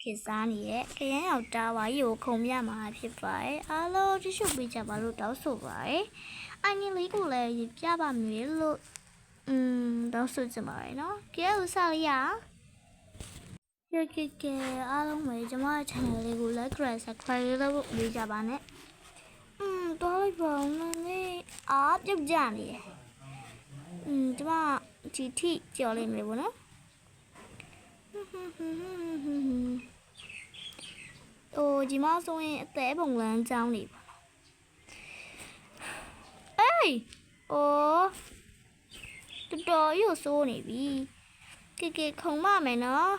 ခေစားနေတဲ့ခရမ်းရောက်တာဝါကြီးကိုခုံပြမှာဖြစ်ပါတယ်အားလုံးကြည့်ရှုပေးကြပါလို့တောင်းဆိုပါတယ်အငင်းလေးကိုလည်းပြပါမယ်လို့တောင်းဆိုကြပါတယ်နော်ကဲဦးစားလေးရကဲအားလုံးပဲကျွန်မရဲ့ channel လေးကို like subscribe လုပ်ပေးကြပါနဲ့တော့လိုက်ပါဦးမယ်အားပြုတ်ကြနေတယ်ကျွန်မဒီထိကြော်လိုက်မယ်ပေါ့နော်ဒီမှာဆိုရင်အသေးပုံလမ်းကြောင်းနေပါအေးတော်ရွဆိုးနေပြီကဲခုံမမယ်နော်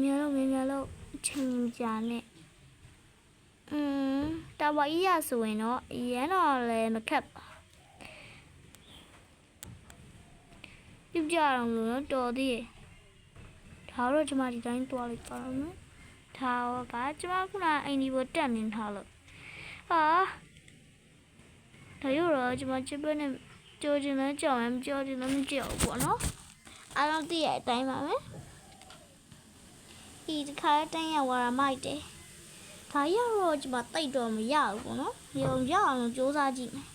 မြင်လို့ချိန်ကြာနဲ့တာဝါကြီးရဆိုရင်တော့ရန်တော့လည်းမခက်ပါပြုတ်ကြအောင်လို့တော်သေးတယ်ဒါတော့ကျွန်မဒီတိုင်းသွားလိုက်ပါတော့နော်ဒါတော့ကကျွန်မခုနအိမ်ဒီပေါ်တက်နေထားလို့ဒါရတော့ကျွန်မချစ်ပဲနဲ့ကြောချင်လဲကြောက်ရင်ကြောချင်လဲမကြောက်ဘူးပေါ့နော်အားလုံးသိရတဲ့အတိုင်းပါပဲဒီတစ်ခါတန်းရဝါရမိုက်တယ်ဒါရတော့ကျွန်မတိတ်တော့မရဘူးပေါ့နော်ရအောင်စူးစမ်းကြည့်မယ်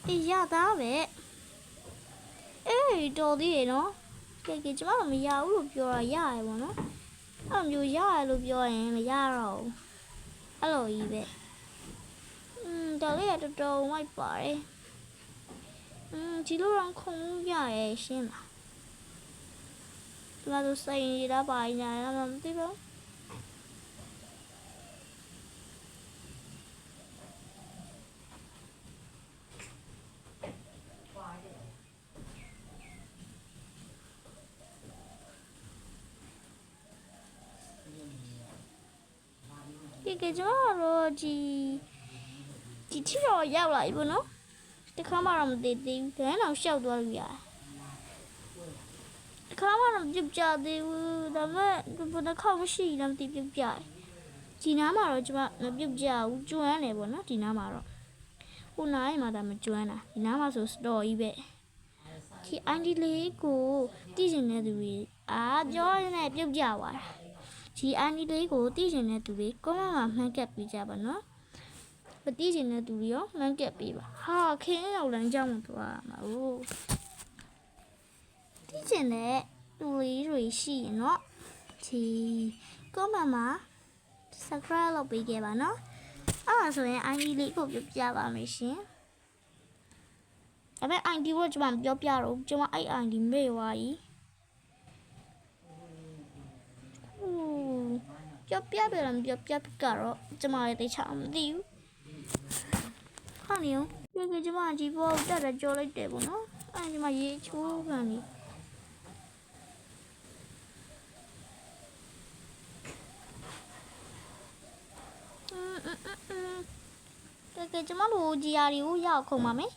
အေးရသားပဲအေးတော်သေးတယ်နော်ကဲကျွန်မမရဘူးလို့ပြောတာရတယ်ပေါ့နော်အဲ့မျိုးရတယ်လို့ပြောရင်မရတော့ဘူးအဲ့လိုကြီးပဲတော်လေးကတော်မိုက်ပါတယ်ဒီလိုတော့ခုံရရဲ့ရှင်းလားဒီမှာဆိုစိန်ရတာပါညာလားမသိပါဘူးကဲကျွန်တော်တို့ဒီထိတော့ရောက်လာပြီပေါ့နော်တခါမှတော့မသေးသေးဘူးခဲတော့ရှောက်သွားလို့ရတယ်တခါမှတော့ပြုတ်ကြသေးဘူးဒါပေမဲ့ဘယ်နှခေါက်မရှိတော့မသိပြုတ်ကြတယ်ဒီနားမှာတော့ကျွန်မမပြုတ်ကြဘူးကျွမ်းတယ်ပေါ့နော်ဒီနားမှာတော့ဟိုနားရင်မှဒါမကျွမ်းတာဒီနားမှာဆိုစတော်ကြီးပဲဒီအန်ဒီလေးကိုတည်ကျင်တဲ့သူတွေပြောရနေပြုတ်ကြသွားတာဒီအန်ဒီလေးကိုတည်ကျင်တဲ့သူတွေကောမမှမှန်းကပ်ပေးကြပါနော်မတည်ကျင်တဲ့သူတွေရောမှန်းကပ်ပေးပါခင်းရောက်လမ်းကြောင်းမှာသွားမှာတည်ကျင်တဲ့သူတွေရှိရင်တော့ဒီကောမမှ subscribe လုပ်ပေးကြပါနော်အဲ့ဒါဆိုရင်အန်ဒီလေးကိုပြောပြပါမယ်ရှင်ဒါပေမဲ့အန်ဒီကိုကျွန်မပြောပြတော့ကျွန်မအဲ့အန်ဒီမေ့သွားပြီပြောပြပြလားပြောပြကတော့ကျွန်မလည်းတိတ်ချအောင်မသိဘူးဟာနေရောကျွန်မဒီဘောတက်တယ်ကြောလိုက်တယ်ပေါ့နော်အဲ့ကျွန်မရေချိုးကန်နေကျွန်မတို့ဂျီယာတွေကိုရောက်ခုံပါမယ်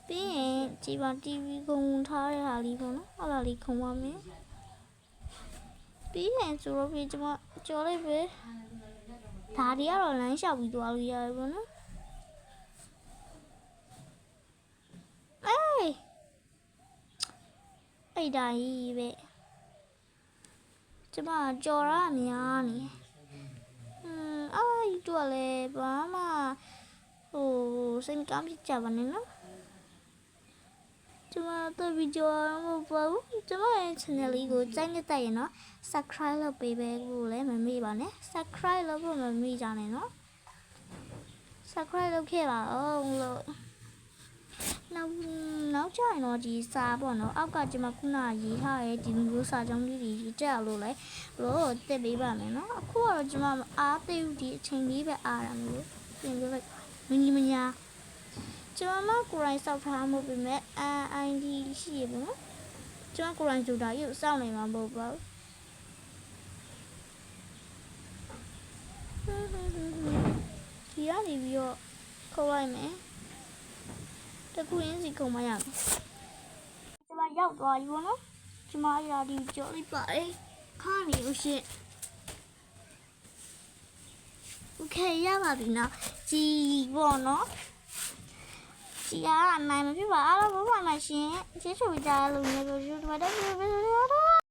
ပြီးရင်ဂျီပါ TV ခုံထားတဲ့ဟာလေးပေါ့နော်အဲ့ဒါလေးခုံပါမယ်ပြီးရင်ဆိုတော့ကျွန်မကြော်လိုက်ပဲဒါတွေကတော့လမ်းလျှောက်ပြီးသွားလို့ရတယ်ပေါ့နော်အဲ့ဒါကြီးပဲကျွန်မကြော်ရအများနေအဲ့ဒီတော့လေဘာမှစိတ်မကောင်းဖြစ်ကြပါနဲ့နော်ကျွန်မတို့ဗီဒီယိုမပေါ်ဘူးကျွန်မရဲ့ channel လေးကိုကြိုက်နေတဲ့ရင်နော် subscribe လုပ်ပေးပဲလို့လည်းမမေ့ပါနဲ့ subscribe လုပ်ဖို့မမေ့ကြနဲ့နော် subscribe လုပ်ခဲ့ပါအောင်လို့နောက်ကျရင်တော့ဒီစာပေါ့နော်အောက်ကကျွန်မခုနရေးထားတဲ့ဒီမျိုးစာကြောင်းလေးတွေရေးတက်အောင်လို့လည်းလို့တက်ပေးပါမယ်နော်အခုကတော့ကျွန်မအားသေးဘူးဒီအချိန်လေးပဲအားရမယ်လို့ပြင်ပြလိုက်မင်းကြီးမညာကျွန်မကိုရိုင်းစောက်ထားမှုပဲမဲ့ID ရှိရပါတော့ကျွန်မကိုရိုင်းဆိုတာရုပ်စောင့်နေမှာမဟုတ်ပါဘူးဒီကနေပြီးတော့ခေါ်လိုက်မယ်တကူရင်းစီခုံမရမယ်ကျွန်မရောက်သွားပြီပေါ့နော်ကျွန်မရာဒီကြော်လိုက်ပါတယ်ခါနေလို့ရှင့်โอเคရပါပြီနော်ကြည်ပေါ့နော်ဒီကအနိုင်မဖြစ်ပါအားလုံးဘာမှမရှင်းကျေးဇူးကြလို့မျိုးတို့ဒီမှာတက်ပြီး